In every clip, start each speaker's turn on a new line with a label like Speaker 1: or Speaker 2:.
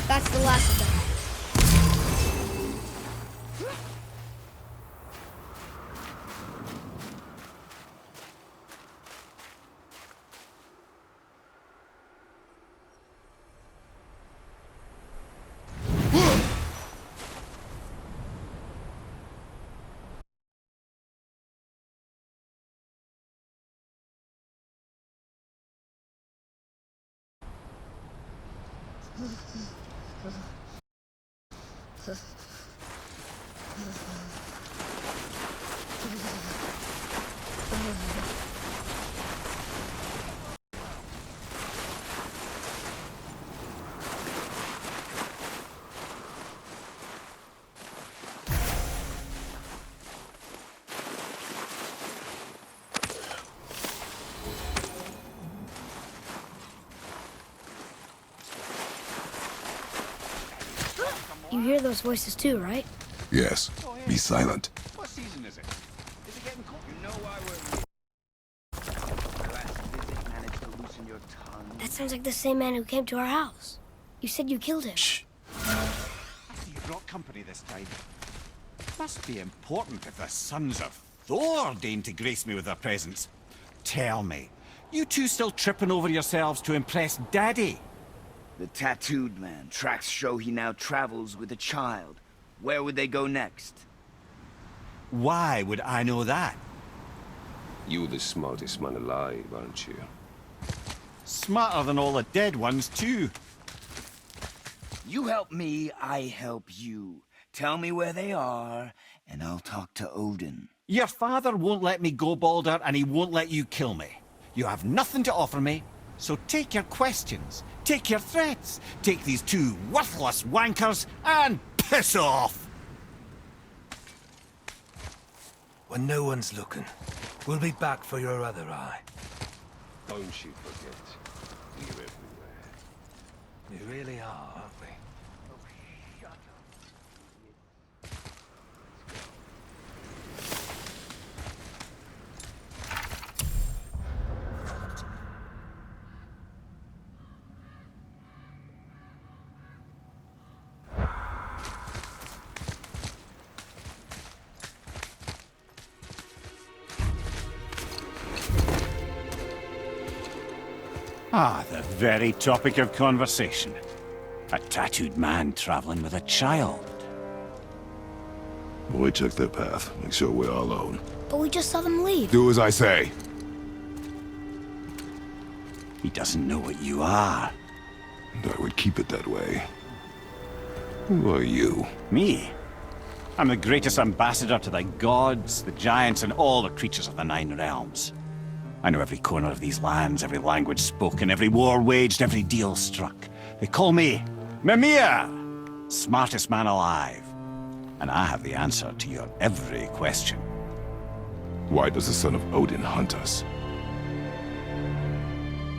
Speaker 1: That's the last of them. You hear those voices too, right?
Speaker 2: Yes. Be silent.
Speaker 3: What season is it? Is it getting cold? You know why we're... Last visit managed to loosen your tongue.
Speaker 1: That sounds like the same man who came to our house. You said you killed him.
Speaker 2: Shh.
Speaker 3: I see you brought company this time. Must be important if the sons of Thor deign to grace me with their presence. Tell me, you two still tripping over yourselves to impress Daddy?
Speaker 4: The tattooed man. Tracks show he now travels with a child. Where would they go next?
Speaker 3: Why would I know that?
Speaker 5: You're the smartest man alive, aren't you?
Speaker 3: Smarter than all the dead ones, too.
Speaker 4: You help me, I help you. Tell me where they are, and I'll talk to Odin.
Speaker 3: Your father won't let me go, Balder, and he won't let you kill me. You have nothing to offer me, so take your questions, take your threats, take these two worthless wankers, and piss off!
Speaker 6: When no one's looking, we'll be back for your other eye.
Speaker 5: Don't you forget, we're everywhere.
Speaker 6: We really are, aren't we?
Speaker 3: Ah, the very topic of conversation. A tattooed man traveling with a child.
Speaker 2: We check their path. Make sure we're all alone.
Speaker 1: But we just saw them leave.
Speaker 2: Do as I say.
Speaker 3: He doesn't know what you are.
Speaker 2: And I would keep it that way. Who are you?
Speaker 3: Me? I'm the greatest ambassador to the gods, the giants, and all the creatures of the Nine Realms. I know every corner of these lands, every language spoken, every war waged, every deal struck. They call me Mimir, smartest man alive. And I have the answer to your every question.
Speaker 2: Why does the son of Odin hunt us?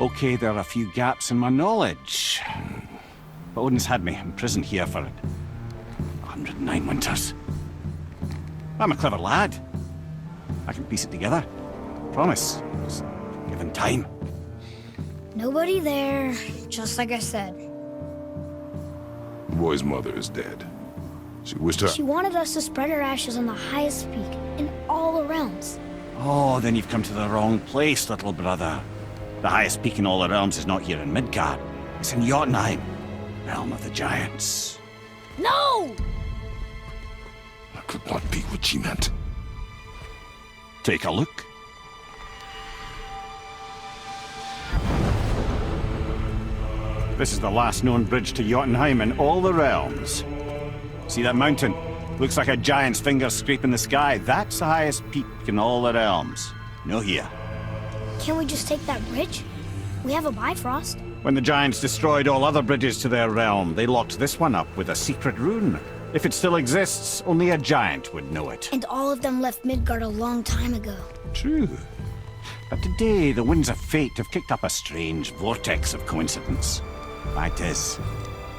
Speaker 3: Okay, there are a few gaps in my knowledge. But Odin's had me imprisoned here for 109 winters. I'm a clever lad. I can piece it together. Promise. Just given time.
Speaker 1: Nobody there, just like I said.
Speaker 2: The boy's mother is dead. She wished her...
Speaker 1: She wanted us to spread her ashes on the highest peak in all the realms.
Speaker 3: Oh, then you've come to the wrong place, little brother. The highest peak in all the realms is not here in Midgard. It's in Jotunheim, realm of the giants.
Speaker 1: No!
Speaker 2: That could not be what she meant.
Speaker 3: Take a look. This is the last known bridge to Jotunheim in all the realms. See that mountain? Looks like a giant's finger scraping the sky. That's the highest peak in all the realms. No here.
Speaker 1: Can't we just take that bridge? We have a Bifrost.
Speaker 3: When the giants destroyed all other bridges to their realm, they locked this one up with a secret rune. If it still exists, only a giant would know it.
Speaker 1: And all of them left Midgard a long time ago.
Speaker 3: True. But today, the winds of fate have kicked up a strange vortex of coincidence. Fact is,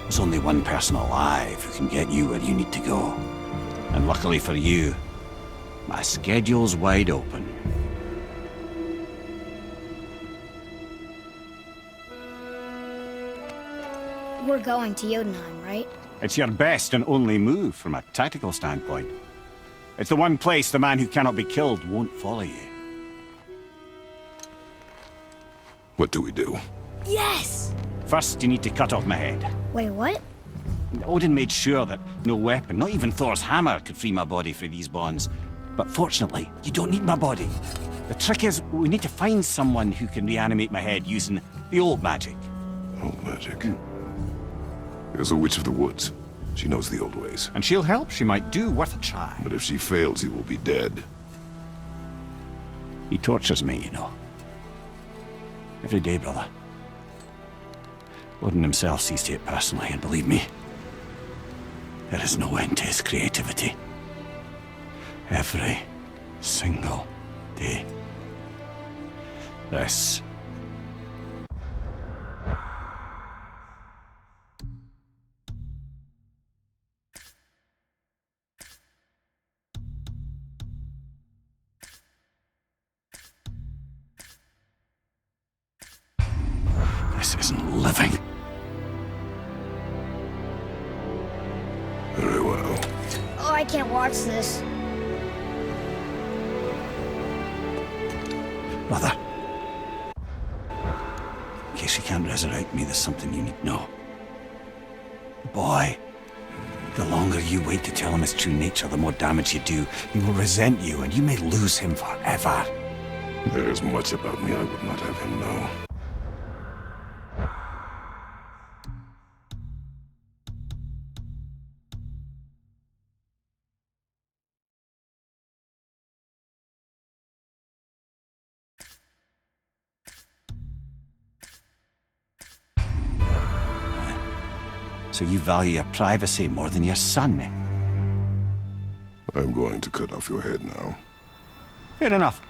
Speaker 3: there's only one person alive who can get you where you need to go. And luckily for you, my schedule's wide open.
Speaker 1: We're going to Jotunheim, right?
Speaker 3: It's your best and only move from a tactical standpoint. It's the one place the man who cannot be killed won't follow you.
Speaker 2: What do we do?
Speaker 1: Yes!
Speaker 3: First, you need to cut off my head.
Speaker 1: Wait, what?
Speaker 3: Odin made sure that no weapon, not even Thor's hammer, could free my body from these bonds. But fortunately, you don't need my body. The trick is, we need to find someone who can reanimate my head using the old magic.
Speaker 2: Old magic. There's a witch of the woods. She knows the old ways.
Speaker 3: And she'll help, she might do, worth a try.
Speaker 2: But if she fails, he will be dead.
Speaker 3: He tortures me, you know. Every day, brother. Odin himself sees to it personally, and believe me, there is no end to his creativity. Every single day. This. This isn't living.
Speaker 2: Very well.
Speaker 1: Oh, I can't watch this.
Speaker 3: Brother. In case you can't resurrect me, there's something you need to know. Boy, the longer you wait to tell him his true nature, the more damage you do. He will resent you, and you may lose him forever.
Speaker 2: There is much about me I would not have him know.
Speaker 3: So you value your privacy more than your son, eh?
Speaker 2: I'm going to cut off your head now.
Speaker 3: Fair enough.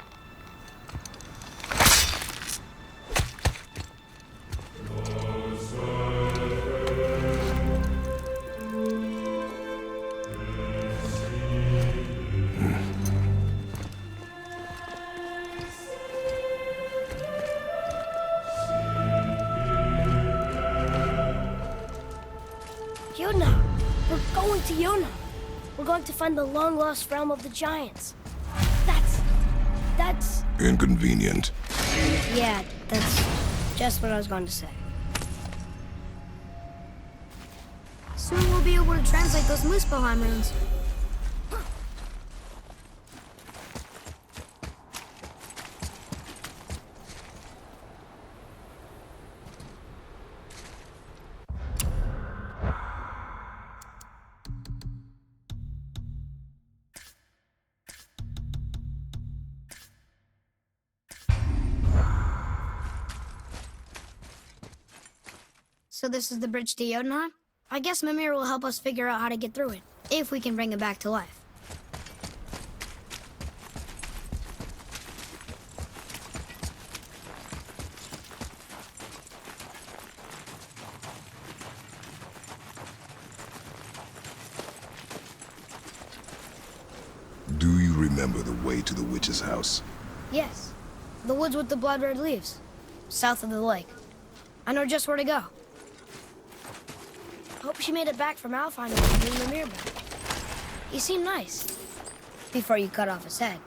Speaker 1: Jotunheim! We're going to Jotunheim! We're going to find the long-lost realm of the giants. That's...
Speaker 2: Inconvenient.
Speaker 1: Yeah, that's just what I was going to say. Soon we'll be able to translate those Muspelheim runes. So this is the bridge to Jotunheim? I guess Mimir will help us figure out how to get through it, if we can bring it back to life.
Speaker 2: Do you remember the way to the witch's house?
Speaker 1: Yes, the woods with the blood-red leaves, south of the lake. I know just where to go. Hope she made it back from Alfheim and bring Mimir back. He seemed nice, before you cut off his head.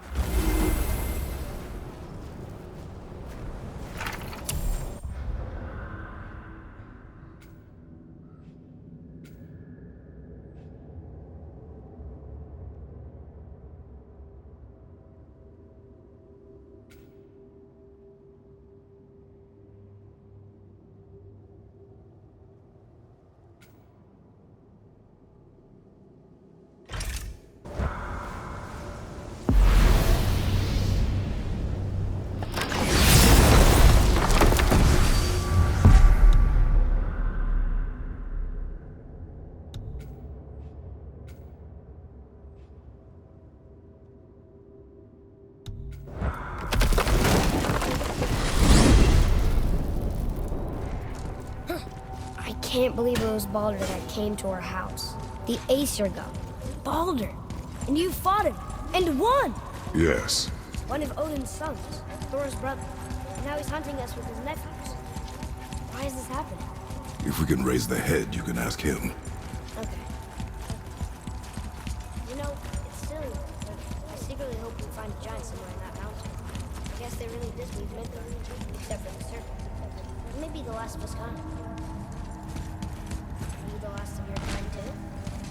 Speaker 1: I can't believe it was Baldur that came to our house. The Aesir god. Baldur! And you fought him! And won!
Speaker 2: Yes.
Speaker 1: One of Odin's sons, Thor's brother. And now he's hunting us with his nephews. Why is this happening?
Speaker 2: If we can raise the head, you can ask him.
Speaker 1: Okay. You know, it's silly, but I secretly hope we find a giant somewhere in that mountain. I guess they really did leave Midgard, except for the serpent. Maybe the last of us kind. Are you the last of your kind too?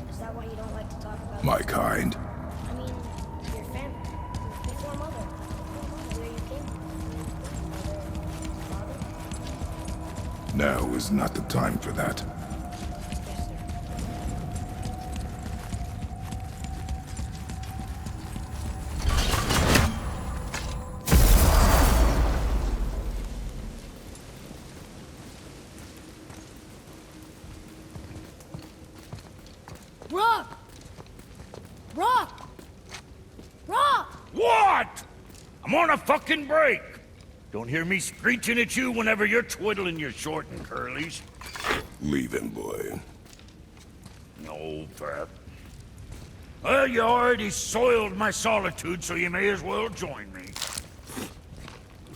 Speaker 1: Is that why you don't like to talk about
Speaker 2: My kind?
Speaker 1: I mean, your family. Before Mother. Where you came from. Mother, father?
Speaker 2: Now is not the time for that.
Speaker 1: Yes, sir. Rock! Rock! Rock!
Speaker 7: What? I'm on a fucking break. Don't hear me screeching at you whenever you're twiddling your short and curlies.
Speaker 2: Leave him, boy.
Speaker 7: No, Pat. Well, you already soiled my solitude, so you may as well join me.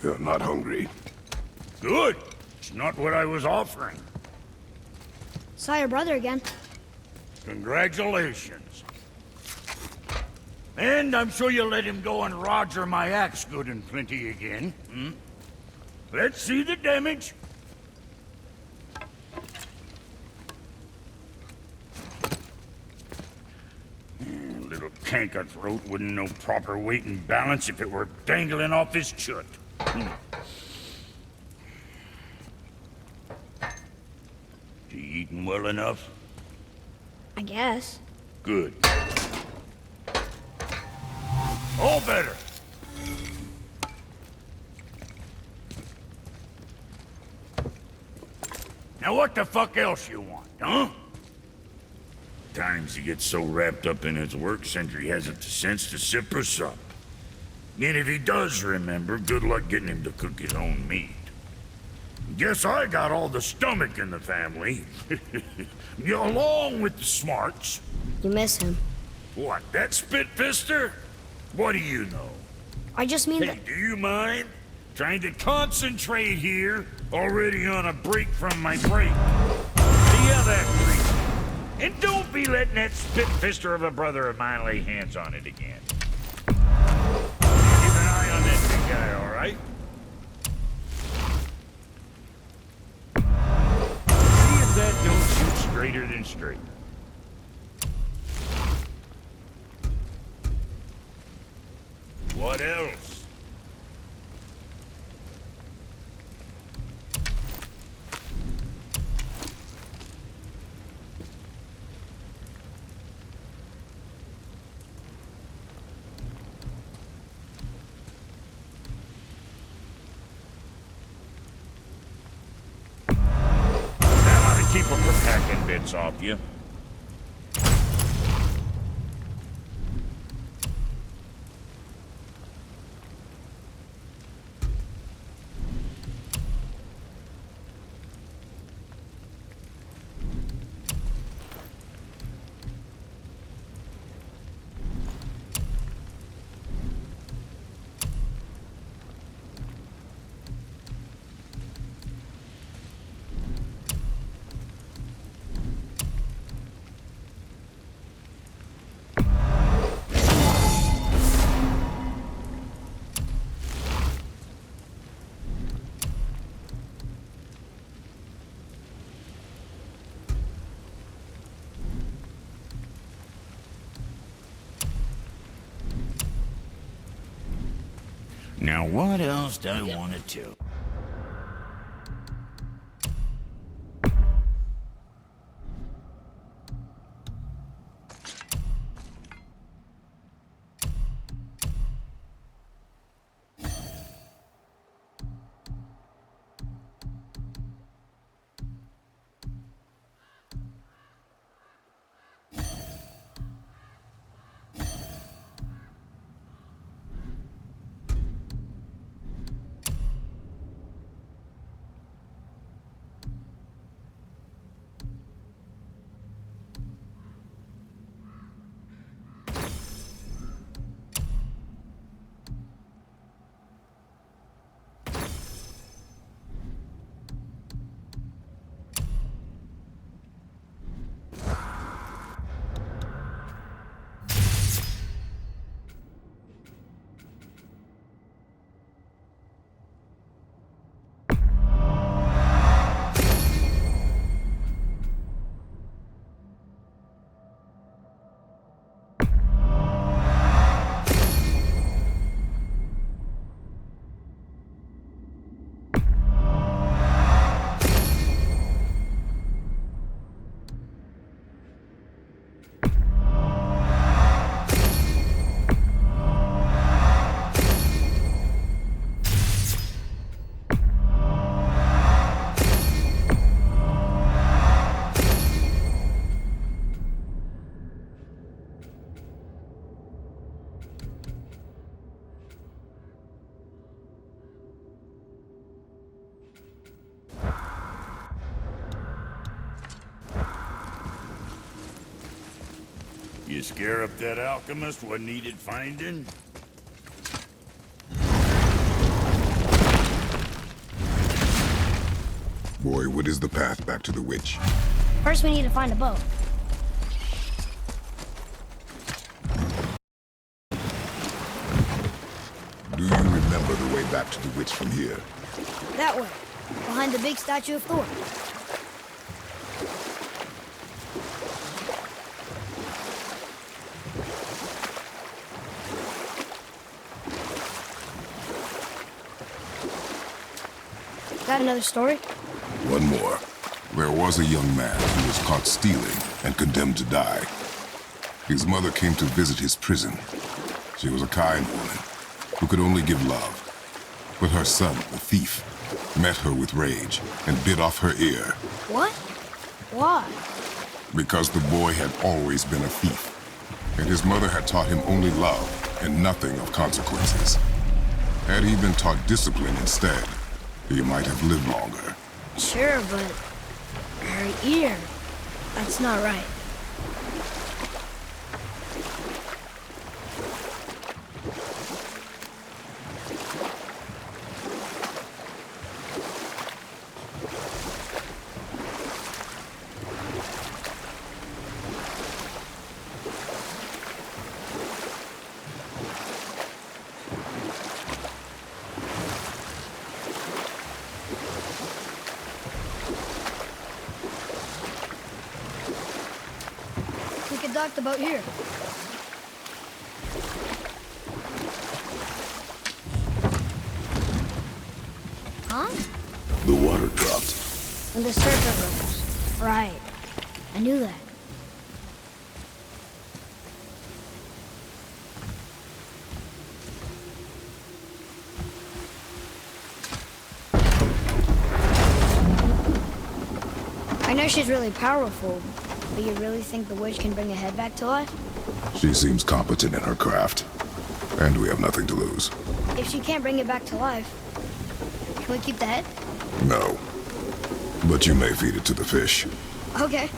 Speaker 2: You're not hungry.
Speaker 7: Good. It's not what I was offering.
Speaker 1: Saw your brother again.
Speaker 7: Congratulations. And I'm sure you'll let him go and roger my axe good and plenty again. Hmm? Let's see the damage. Little canker throat wouldn't know proper weight and balance if it were dangling off his chut. You eating well enough?
Speaker 1: I guess.
Speaker 7: Good. All better. Now what the fuck else you want, huh? Times he gets so wrapped up in his work, Sentry hasn't the sense to sip or sup. And if he does remember, good luck getting him to cook his own meat. Guess I got all the stomach in the family. Along with the smarts.
Speaker 1: You miss him.
Speaker 7: What, that spit-fister? What do you know?
Speaker 1: I just mean
Speaker 7: Hey,
Speaker 1: that...
Speaker 7: do you mind? Trying to concentrate here, already on a break from my break. See how that break? And don't be letting that spit-fister of a brother of mine lay hands on it again. Keep an eye on that big guy, all right? See if that don't shoot straighter than straight. What else? Keep them from hacking bits off you. Now, what else do I want to do? You scare up that alchemist what needed finding?
Speaker 2: Boy, what is the path back to the witch?
Speaker 1: First, we need to find a boat.
Speaker 2: Do you remember the way back to the witch from here?
Speaker 1: That way, behind the big statue of Thor. Got another story?
Speaker 2: One more. There was a young man who was caught stealing and condemned to die. His mother came to visit his prison. She was a kind woman who could only give love. But her son, the thief, met her with rage and bit off her ear.
Speaker 1: What? Why?
Speaker 2: Because the boy had always been a thief, and his mother had taught him only love and nothing of consequences. Had he been taught discipline instead, he might have lived longer.
Speaker 1: Sure, but her ear, that's not right. We could dock the boat here. Huh?
Speaker 2: The water dropped.
Speaker 1: And the surfer rose. Right. I knew that. I know she's really powerful, but you really think the witch can bring a head back to life?
Speaker 2: She seems competent in her craft, and we have nothing to lose.
Speaker 1: If she can't bring it back to life, can we keep the head?
Speaker 2: No. But you may feed it to the fish.
Speaker 1: Okay.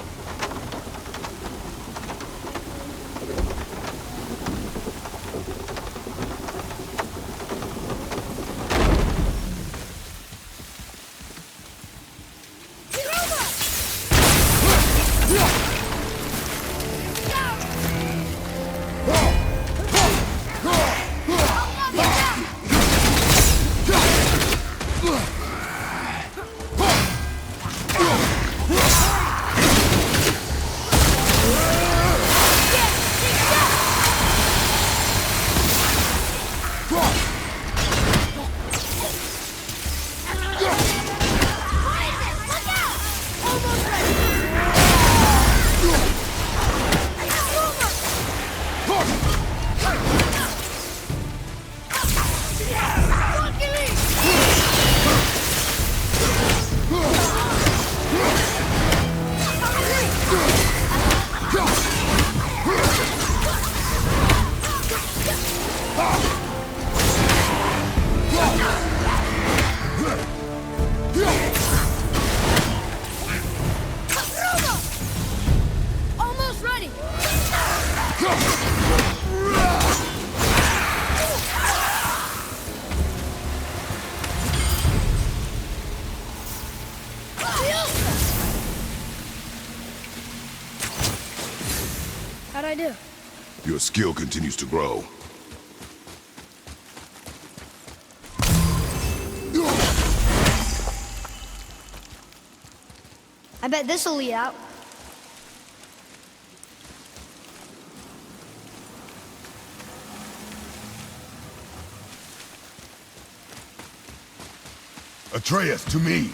Speaker 8: Almost ready.
Speaker 1: How'd I do?
Speaker 2: Your skill continues to grow.
Speaker 1: I bet this'll lead out.
Speaker 2: Atreus, to me!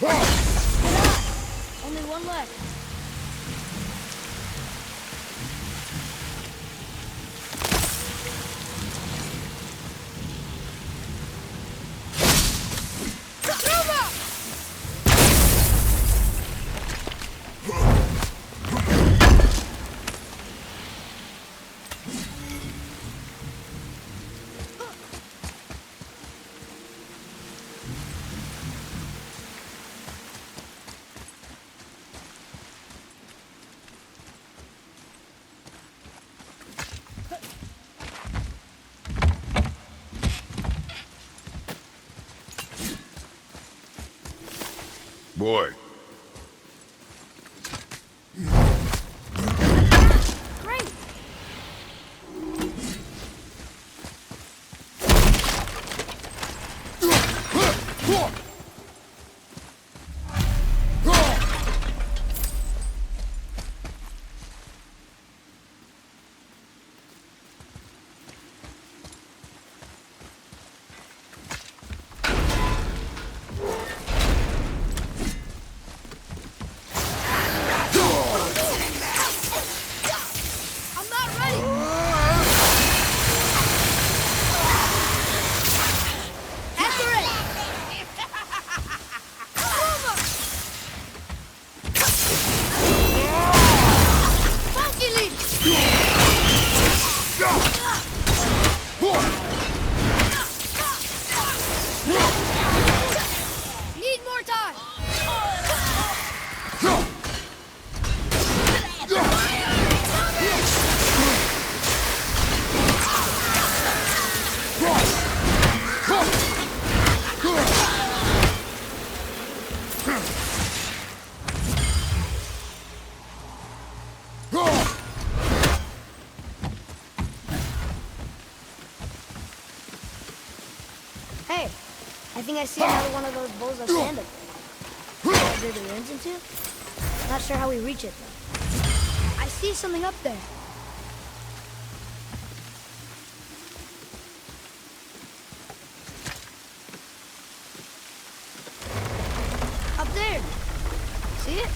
Speaker 1: Only one left.
Speaker 2: Boy.
Speaker 1: Great! I'm not ready! Accurate! Funky lead! Need more time! Hey, I think I see another one of those bowls of sand up there. How big it runs into? Not sure how we reach it though. I see something up there. Up there. See it?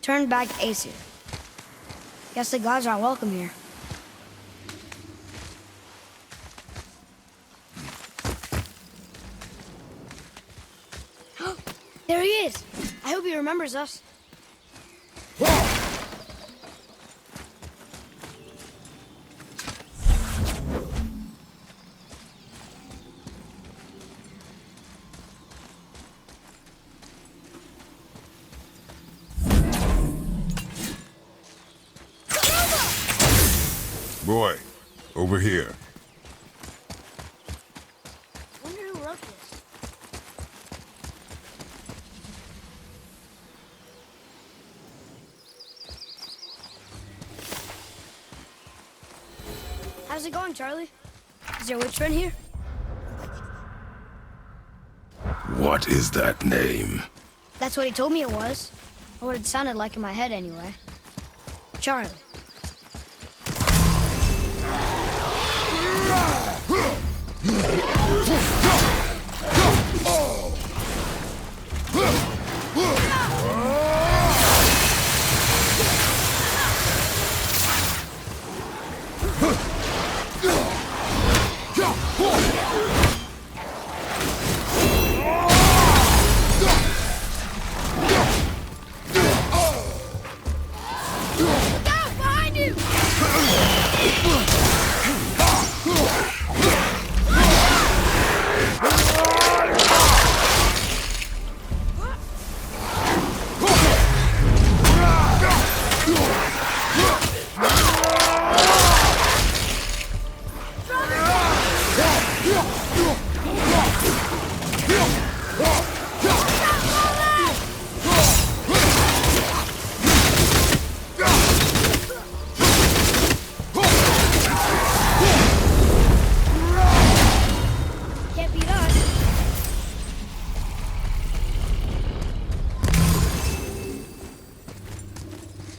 Speaker 1: Turn back Aesir. Guess the gods aren't welcome here. There he is! I hope he remembers us.
Speaker 2: Boy, over here.
Speaker 1: I wonder who wrote this. How's it going, Charlie? Is there a witch friend here?
Speaker 2: What is that name?
Speaker 1: That's what he told me it was. Or what it sounded like in my head, anyway. Charlie.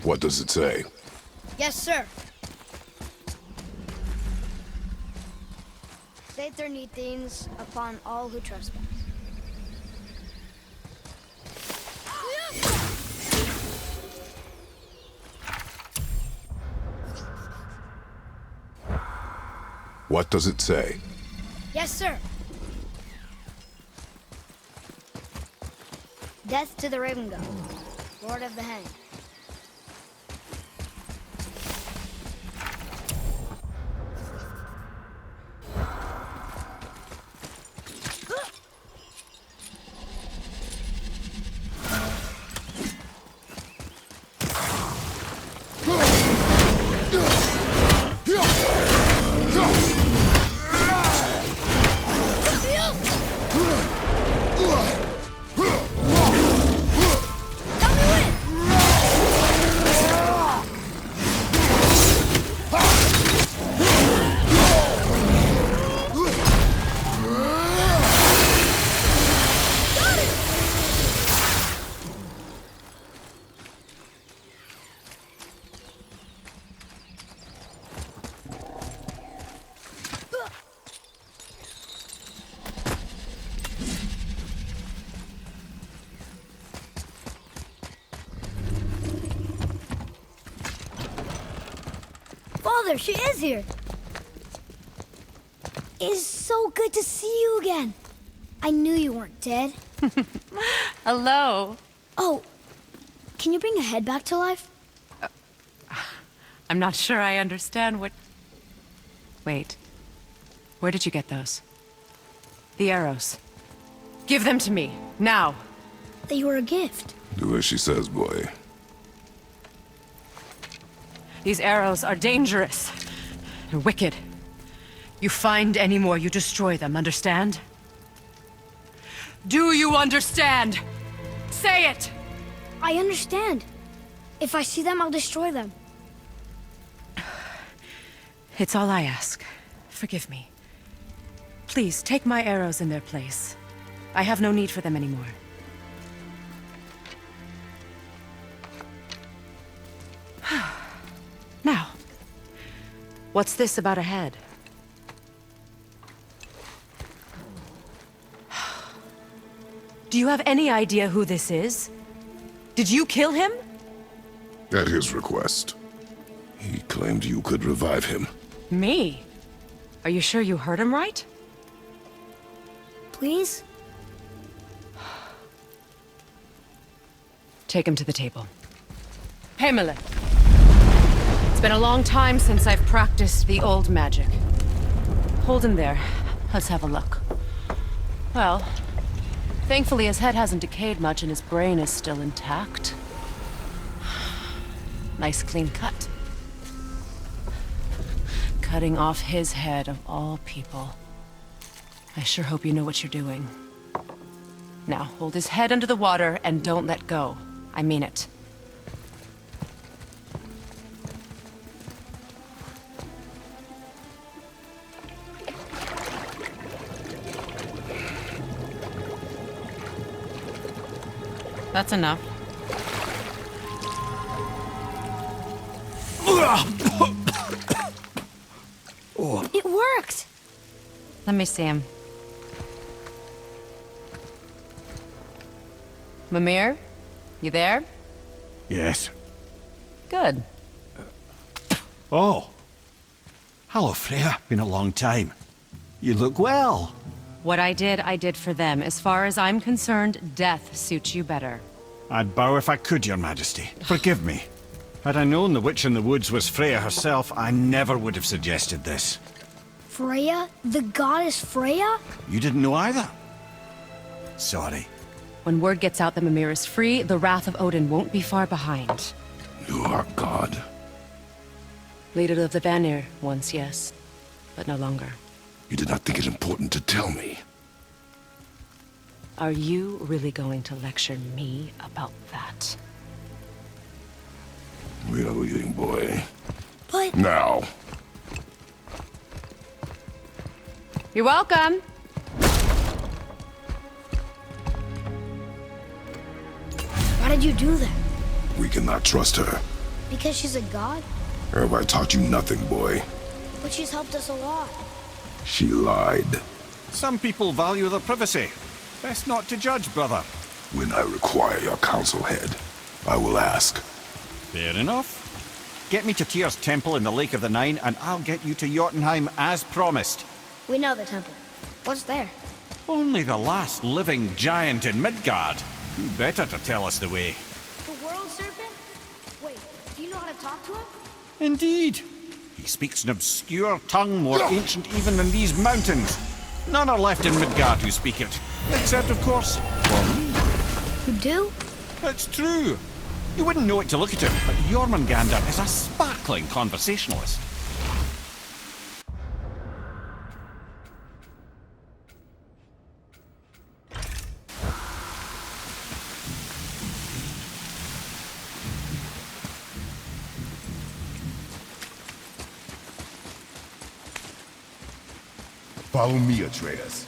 Speaker 2: What does it say?
Speaker 1: Yes, sir. Satan things upon all who trespass.
Speaker 2: What does it say?
Speaker 1: Yes, sir. Death to the Raven God, Lord of the Hang. Father, she is here. It is so good to see you again. I knew you weren't dead.
Speaker 8: Hello.
Speaker 1: Oh, can you bring a head back to life?
Speaker 8: I'm not sure I understand what... Wait. Where did you get those? The arrows. Give them to me, now.
Speaker 1: They were a gift.
Speaker 2: Do as she says, boy.
Speaker 8: These arrows are dangerous. They're wicked. You find any more, you destroy them, understand? Do you understand? Say it!
Speaker 1: I understand. If I see them, I'll destroy them.
Speaker 8: It's all I ask. Forgive me. Please, take my arrows in their place. I have no need for them anymore. Now, what's this about a head? Do you have any idea who this is? Did you kill him?
Speaker 2: At his request. He claimed you could revive him.
Speaker 8: Me? Are you sure you heard him right?
Speaker 1: Please?
Speaker 8: Take him to the table. Pamela. It's been a long time since I've practiced the old magic. Hold him there. Let's have a look. Well, thankfully his head hasn't decayed much and his brain is still intact. Nice clean cut. cutting off his head of all people. I sure hope you know what you're doing. Now, hold his head under the water and don't let go. I mean it. That's enough.
Speaker 1: It worked!
Speaker 8: Let me see him. Mimir? You there?
Speaker 3: Yes.
Speaker 8: Good.
Speaker 3: Oh. Hello, Freya. Been a long time. You look well.
Speaker 8: What I did for them. As far as I'm concerned, death suits you better.
Speaker 3: I'd bow if I could, Your Majesty. Forgive me. Had I known the witch in the woods was Freya herself, I never would have suggested this.
Speaker 1: Freya? The goddess Freya?
Speaker 3: You didn't know either? Sorry.
Speaker 8: When word gets out that Mimir is free, the wrath of Odin won't be far behind.
Speaker 2: You are God.
Speaker 8: Leader of the Vanir, once, yes. But no longer.
Speaker 2: You did not think it important to tell me.
Speaker 8: Are you really going to lecture me about that?
Speaker 2: We are leaving, boy.
Speaker 1: But...
Speaker 2: Now.
Speaker 8: You're welcome!
Speaker 1: Why did you do that?
Speaker 2: We cannot trust her.
Speaker 1: Because she's a god?
Speaker 2: Or have I taught you nothing, boy?
Speaker 1: But she's helped us a lot.
Speaker 2: She lied.
Speaker 3: Some people value their privacy. Best not to judge, brother.
Speaker 2: When I require your counsel head, I will ask.
Speaker 3: Fair enough. Get me to Tyr's temple in the Lake of the Nine, and I'll get you to Jotunheim as promised.
Speaker 1: We know the temple. What's there?
Speaker 3: Only the last living giant in Midgard. Who better to tell us the way?
Speaker 1: The world serpent? Wait, do you know how to talk to him?
Speaker 3: Indeed. He speaks an obscure tongue more ancient even than these mountains. None are left in Midgard who speak it. Except, of course, for me.
Speaker 1: You do?
Speaker 3: It's true. You wouldn't know it to look at him, but Jormungandr is a sparkling conversationalist.
Speaker 2: Follow me, Atreus.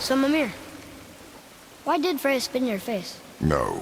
Speaker 1: So, Mimir, why did Freya spit in your face?
Speaker 2: No.